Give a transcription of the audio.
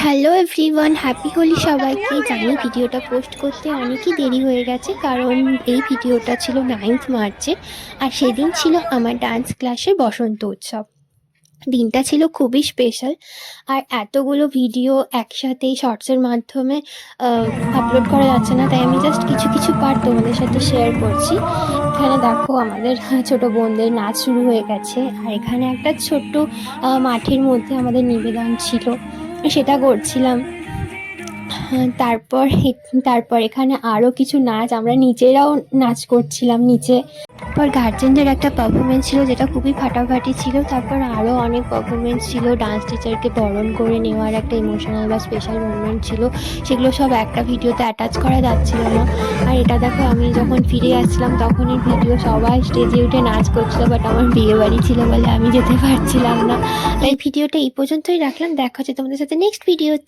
Hello everyone, happy Holi সবাইকে। জানি ভিডিওটা পোস্ট করতে অনেকই দেরি হয়ে গেছে, কারণ এই ভিডিওটা ছিল 9th মার্চে। আর সেদিন ছিল আমার ডান্স ক্লাসের বসন্ত উৎসব। দিনটা ছিল খুবই স্পেশাল। আর এতগুলো ভিডিও একসাথে শর্টসের মাধ্যমে আপলোড করা যাচ্ছে না, তাই আমি জাস্ট কিছু কিছু পার্ট তোমাদের সাথে শেয়ার করছি। এখানে দেখো আমাদের ছোট বোনদের নাচ শুরু হয়ে গেছে। আর এখানে একটা ছোট্ট মাঠের মধ্যে আমাদের নিবেদন ছিল, সেটা করছিলাম। তারপর এখানে আরও কিছু নাচ, আমরা নিজেরাও নাচ করছিলাম নিচে। তারপর গার্জেনদের একটা পারফরমেন্স ছিল, যেটা খুবই ফাটাফাটি ছিল। তারপর আরও অনেক পারফরমেন্স ছিল, ডান্স টিচারকে বরণ করে নেওয়ার একটা ইমোশনাল বা স্পেশাল মোমেন্ট ছিল। সেগুলো সব একটা ভিডিওতে অ্যাটাচ করা যাচ্ছিল না। আর এটা দেখো, আমি যখন ফিরে আসছিলাম তখনই ভিডিও সবাই স্টেজে উঠে নাচ করছিল, বাট আমার বিয়ে বাড়ি ছিল বলে আমি যেতে পারছিলাম না। তাই ভিডিওটা এই পর্যন্তই রাখলাম। দেখা হচ্ছে তোমাদের সাথে নেক্সট ভিডিওতে।